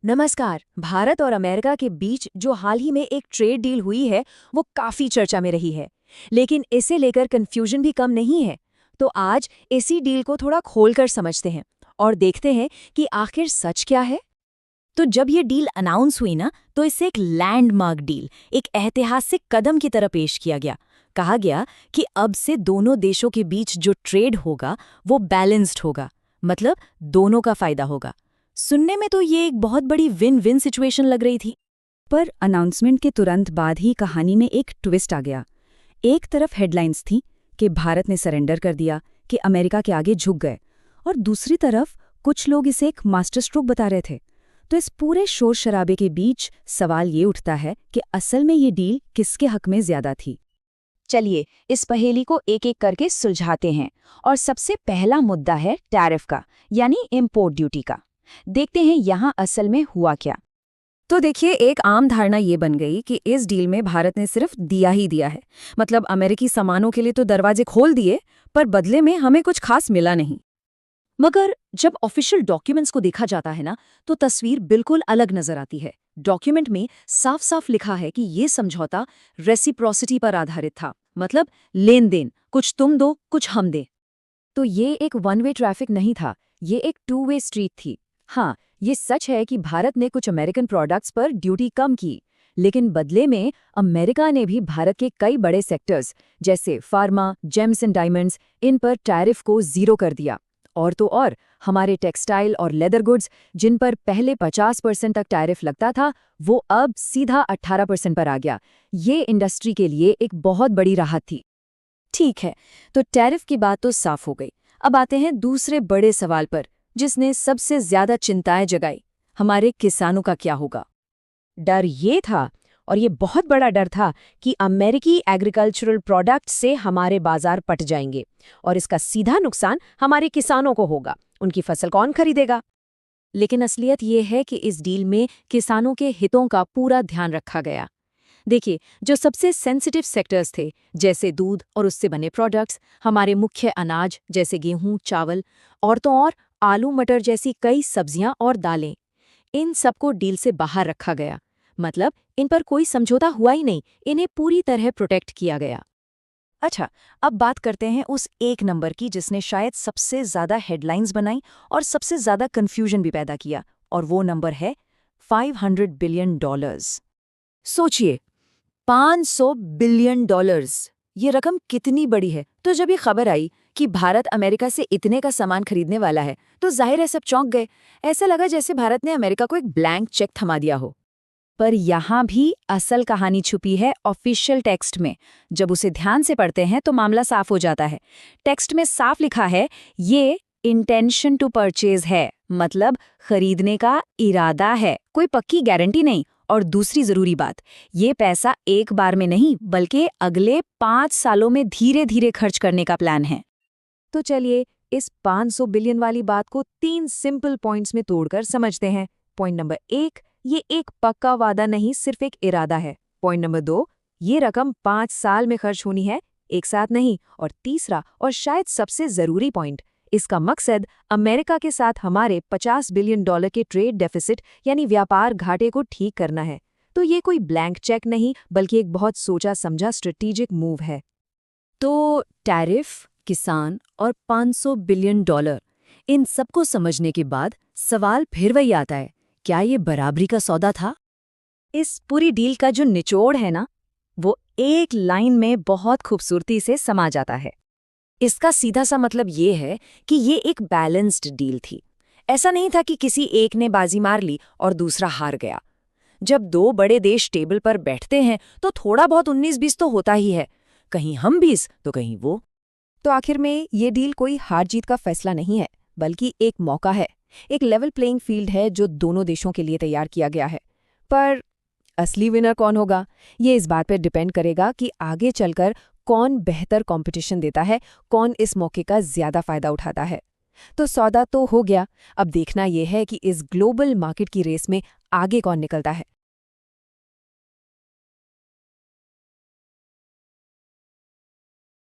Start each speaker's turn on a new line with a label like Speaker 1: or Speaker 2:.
Speaker 1: नमस्कार। भारत और अमेरिका के बीच जो हाल ही में एक ट्रेड डील हुई है वो काफी चर्चा में रही है। लेकिन इसे लेकर कंफ्यूजन भी कम नहीं है। तो आज इसी डील को थोड़ा खोलकर समझते हैं और देखते हैं कि आखिर सच क्या है।
Speaker 2: तो जब ये डील अनाउंस हुई ना, तो इसे एक लैंडमार्क डील, एक ऐतिहासिक कदम की तरह पेश किया गया। कहा गया कि अब से दोनों देशों के बीच जो ट्रेड होगा वो बैलेंस्ड होगा, मतलब दोनों का फायदा होगा। सुनने में तो ये एक बहुत बड़ी विन विन सिचुएशन लग रही थी।
Speaker 3: पर अनाउंसमेंट के तुरंत बाद ही कहानी में एक ट्विस्ट आ गया। एक तरफ हेडलाइंस थी कि भारत ने सरेंडर कर दिया, कि अमेरिका के आगे झुक गए, और दूसरी तरफ कुछ लोग इसे एक मास्टर स्ट्रोक बता रहे थे। तो इस पूरे शोर शराबे के बीच सवाल ये उठता है कि असल में ये डील किसके हक में ज्यादा थी।
Speaker 1: चलिए इस पहेली को एक एक करके सुलझाते हैं। और सबसे पहला मुद्दा है टैरिफ का, यानी इम्पोर्ट ड्यूटी का। देखते हैं यहाँ असल में हुआ क्या।
Speaker 3: तो देखिए, एक आम धारणा ये बन गई कि इस डील में भारत ने सिर्फ दिया ही दिया है, मतलब अमेरिकी सामानों के लिए तो दरवाजे खोल दिए, पर बदले में हमें कुछ खास मिला नहीं।
Speaker 1: मगर जब ऑफिशियल डॉक्यूमेंट्स को देखा जाता है ना, तो तस्वीर बिल्कुल अलग नजर आती है। डॉक्यूमेंट में साफ साफ लिखा है कि ये समझौता रेसिप्रोसिटी पर आधारित था, मतलब लेन देन, कुछ तुम दो कुछ हम दे। तो ये एक वन वे ट्रैफिक नहीं था, ये एक टू वे स्ट्रीट थी। हाँ, ये सच है कि भारत ने कुछ अमेरिकन प्रोडक्ट्स पर ड्यूटी कम की, लेकिन बदले में अमेरिका ने भी भारत के कई बड़े सेक्टर्स जैसे फार्मा, जेम्स एंड डायमंड्स, इन पर टैरिफ को जीरो कर दिया। और तो और हमारे टेक्सटाइल और लेदर गुड्स, जिन पर पहले 50% तक टैरिफ लगता था, वो अब सीधा 18% पर आ गया। ये इंडस्ट्री के लिए एक बहुत बड़ी राहत थी। ठीक है, तो टैरिफ की बात तो साफ हो गई। अब आते हैं दूसरे बड़े सवाल पर, जिसने सबसे ज्यादा चिंताएं जगाई। हमारे किसानों का क्या होगा? डर ये था, और ये बहुत बड़ा डर था, कि अमेरिकी एग्रीकल्चरल प्रोडक्ट्स से हमारे बाजार पट जाएंगे और इसका सीधा नुकसान हमारे किसानों को होगा। उनकी फसल कौन खरीदेगा? लेकिन असलियत ये है कि इस डील में किसानों के हितों का पूरा ध्यान रखा गया। देखिए, जो सबसे सेंसिटिव सेक्टर्स थे, जैसे दूध और उससे बने प्रोडक्ट्स, हमारे मुख्य अनाज जैसे गेहूं, चावल, और तो और आलू मटर जैसी कई सब्जियां और दालें, इन सबको डील से बाहर रखा गया। मतलब इन पर कोई समझौता हुआ ही नहीं, इन्हें पूरी तरह प्रोटेक्ट किया गया। अच्छा, अब बात करते हैं उस एक नंबर की जिसने शायद सबसे ज्यादा हेडलाइंस बनाई और सबसे ज्यादा कंफ्यूजन भी पैदा किया, और वो नंबर है $500 बिलियन। सोचिए, $500 बिलियन, ये रकम कितनी बड़ी है। तो जब ये खबर आई कि भारत अमेरिका से इतने का सामान खरीदने वाला है, तो जाहिर है सब चौंक गए। ऐसा लगा जैसे भारत ने अमेरिका को एक ब्लैंक चेक थमा दिया हो। पर यहाँ भी असल कहानी छुपी है ऑफिशियल टेक्स्ट में। जब उसे ध्यान से पढ़ते हैं तो मामला साफ हो जाता है। टेक्स्ट में साफ लिखा है, ये इंटेंशन टू परचेज है, मतलब खरीदने का इरादा है, कोई पक्की गारंटी नहीं। और दूसरी जरूरी बात, ये पैसा एक बार में नहीं, बल्कि अगले 5 सालों में धीरे धीरे खर्च करने का प्लान है। तो चलिए इस 500 बिलियन वाली बात को 3 सिंपल पॉइंट्स में तोड़कर समझते हैं। पॉइंट नंबर 1, ये एक पक्का वादा नहीं, सिर्फ एक इरादा है। पॉइंट नंबर 2, ये रकम 5 साल में खर्च होनी है, एक साथ नहीं। और तीसरा और शायद सबसे जरूरी पॉइंट, इसका मकसद अमेरिका के साथ हमारे $50 बिलियन के ट्रेड डेफिसिट यानी व्यापार घाटे को ठीक करना है। तो ये कोई ब्लैंक चेक नहीं, बल्कि एक बहुत सोचा समझा स्ट्रेटेजिक मूव है। तो टैरिफ, किसान और $500 बिलियन, इन सबको समझने के बाद सवाल फिर वही आता है, क्या ये बराबरी का सौदा था? इस पूरी डील का जो निचोड़ है ना, वो एक लाइन में बहुत खूबसूरती से समा जाता है। इसका सीधा सा मतलब ये है कि ये एक बैलेंस्ड डील थी। ऐसा नहीं था कि किसी एक ने बाजी मार ली और दूसरा हार गया। जब दो बड़े देश टेबल पर बैठते हैं तो थोड़ा बहुत 19-20 तो होता ही है, कहीं हम 20 तो कहीं वो। तो आखिर में ये डील कोई हार जीत का फैसला नहीं है, बल्कि एक मौका है, एक लेवल प्लेइंग फील्ड है जो दोनों देशों के लिए तैयार किया गया है। पर असली विनर कौन होगा, ये इस बात पर डिपेंड करेगा कि आगे चलकर कौन बेहतर कंपटीशन देता है, कौन इस मौके का ज्यादा फायदा उठाता है। तो सौदा तो हो गया, अब देखना यह है कि इस ग्लोबल मार्केट की रेस में आगे कौन निकलता है।